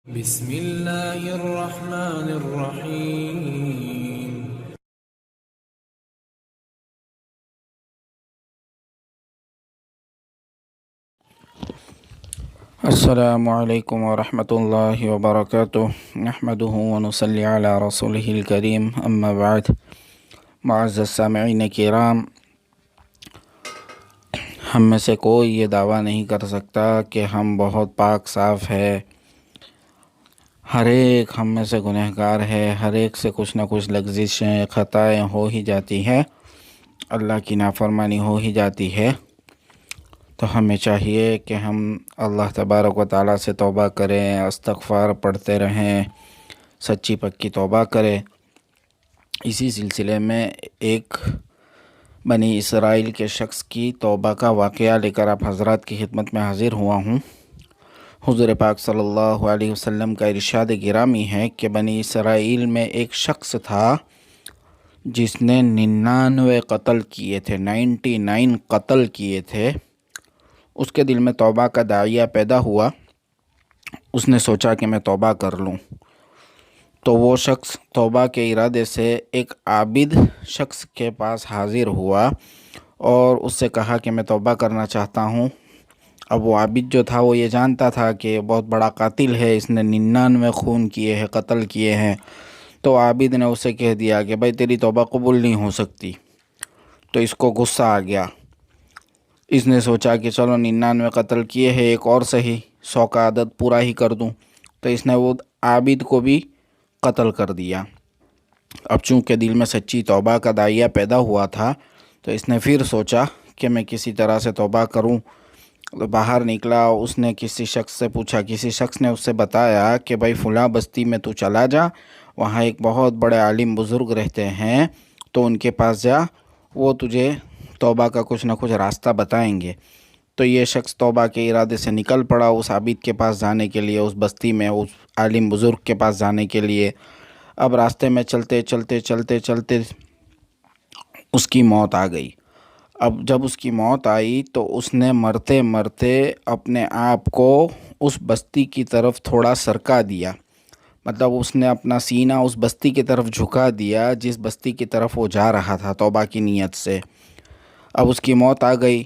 بسم اللہ الرحمن الرحیم۔ السلام علیکم ورحمۃ اللہ وبرکاتہ، نحمده ونصلی علی رسوله الکریم، اما بعد۔ معزز سامعین کرام، ہم میں سے کوئی یہ دعویٰ نہیں کر سکتا کہ ہم بہت پاک صاف ہے۔ ہر ایک ہم میں سے گنہگار ہے، ہر ایک سے کچھ نہ کچھ لغزشیں، خطائیں ہو ہی جاتی ہے، اللہ کی نافرمانی ہو ہی جاتی ہے۔ تو ہمیں چاہیے کہ ہم اللہ تبارک و تعالیٰ سے توبہ کریں، استغفار پڑھتے رہیں، سچی پکی توبہ کریں۔ اسی سلسلے میں ایک بنی اسرائیل کے شخص کی توبہ کا واقعہ لے کر آپ حضرات کی خدمت میں حاضر ہوا ہوں۔ حضور پاک صلی اللہ علیہ وسلم کا ارشاد گرامی ہے کہ بنی اسرائیل میں ایک شخص تھا جس نے 99 قتل کیے تھے، 99 قتل کیے تھے۔ اس کے دل میں توبہ کا داعیہ پیدا ہوا، اس نے سوچا کہ میں توبہ کر لوں۔ تو وہ شخص توبہ کے ارادے سے ایک عابد شخص کے پاس حاضر ہوا اور اس سے کہا کہ میں توبہ کرنا چاہتا ہوں۔ اب وہ عابد جو تھا وہ یہ جانتا تھا کہ بہت بڑا قاتل ہے، اس نے 99 خون کیے ہیں، قتل کیے ہیں۔ تو عابد نے اسے کہہ دیا کہ بھائی تیری توبہ قبول نہیں ہو سکتی۔ تو اس کو غصہ آ گیا، اس نے سوچا کہ چلو 99 قتل کیے ہیں، ایک اور صحیح 100 کا عدد پورا ہی کر دوں۔ تو اس نے وہ عابد کو بھی قتل کر دیا۔ اب چونکہ دل میں سچی توبہ کا داعیہ پیدا ہوا تھا تو اس نے پھر سوچا کہ میں کسی طرح سے توبہ کروں۔ باہر نکلا، اس نے کسی شخص سے پوچھا، کسی شخص نے اس سے بتایا کہ بھائی فلاں بستی میں تو چلا جا، وہاں ایک بہت بڑے عالم بزرگ رہتے ہیں، تو ان کے پاس جا، وہ تجھے توبہ کا کچھ نہ کچھ راستہ بتائیں گے۔ تو یہ شخص توبہ کے ارادے سے نکل پڑا اس عابد کے پاس جانے کے لیے، اس بستی میں اس عالم بزرگ کے پاس جانے کے لیے۔ اب راستے میں چلتے چلتے چلتے چلتے اس کی موت آ گئی۔ اب جب اس کی موت آئی تو اس نے مرتے مرتے اپنے آپ کو اس بستی کی طرف تھوڑا سرکا دیا، مطلب اس نے اپنا سینہ اس بستی کی طرف جھکا دیا جس بستی کی طرف وہ جا رہا تھا توبہ کی نیت سے۔ اب اس کی موت آ گئی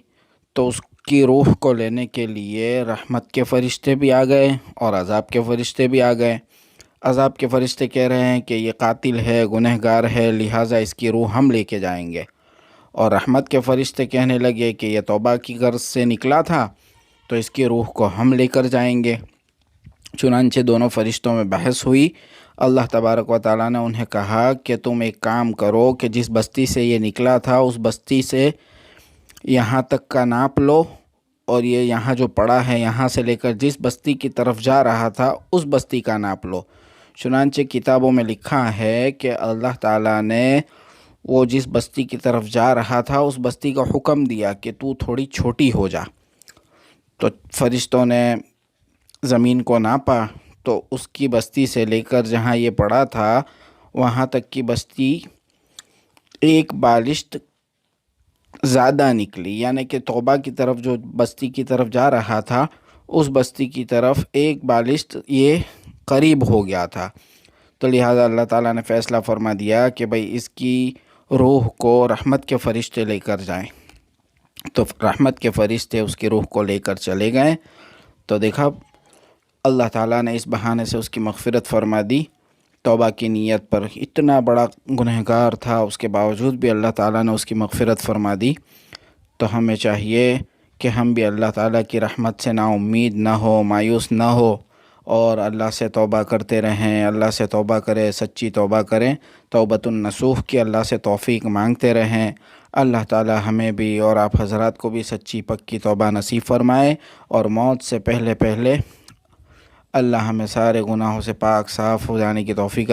تو اس کی روح کو لینے کے لیے رحمت کے فرشتے بھی آ گئے اور عذاب کے فرشتے بھی آ گئے۔ عذاب کے فرشتے کہہ رہے ہیں کہ یہ قاتل ہے، گنہگار ہے، لہٰذا اس کی روح ہم لے کے جائیں گے، اور رحمت کے فرشتے کہنے لگے کہ یہ توبہ کی غرض سے نکلا تھا تو اس کی روح کو ہم لے کر جائیں گے۔ چنانچہ دونوں فرشتوں میں بحث ہوئی۔ اللہ تبارک و تعالیٰ نے انہیں کہا کہ تم ایک کام کرو کہ جس بستی سے یہ نکلا تھا اس بستی سے یہاں تک کا ناپ لو، اور یہ یہاں جو پڑا ہے یہاں سے لے کر جس بستی کی طرف جا رہا تھا اس بستی کا ناپ لو۔ چنانچہ کتابوں میں لکھا ہے کہ اللہ تعالیٰ نے وہ جس بستی کی طرف جا رہا تھا اس بستی کا حکم دیا کہ تو تھوڑی چھوٹی ہو جا۔ تو فرشتوں نے زمین کو ناپا تو اس کی بستی سے لے کر جہاں یہ پڑا تھا وہاں تک کی بستی ایک بالشت زیادہ نکلی، یعنی کہ توبہ کی طرف جو بستی کی طرف جا رہا تھا اس بستی کی طرف ایک بالشت یہ قریب ہو گیا تھا۔ تو لہٰذا اللہ تعالیٰ نے فیصلہ فرما دیا کہ بھئی اس کی روح کو رحمت کے فرشتے لے کر جائیں۔ تو رحمت کے فرشتے اس کی روح کو لے کر چلے گئے۔ تو دیکھا اللہ تعالیٰ نے اس بہانے سے اس کی مغفرت فرما دی۔ توبہ کی نیت پر اتنا بڑا گنہگار تھا، اس کے باوجود بھی اللہ تعالیٰ نے اس کی مغفرت فرما دی۔ تو ہمیں چاہیے کہ ہم بھی اللہ تعالیٰ کی رحمت سے نا امید نہ ہو، مایوس نہ ہو، اور اللہ سے توبہ کرتے رہیں، اللہ سے توبہ کریں، سچی توبہ کریں، توبۃ النصوح کی اللہ سے توفیق مانگتے رہیں۔ اللہ تعالیٰ ہمیں بھی اور آپ حضرات کو بھی سچی پکی توبہ نصیب فرمائے، اور موت سے پہلے پہلے اللہ ہمیں سارے گناہوں سے پاک صاف ہو جانے کی توفیق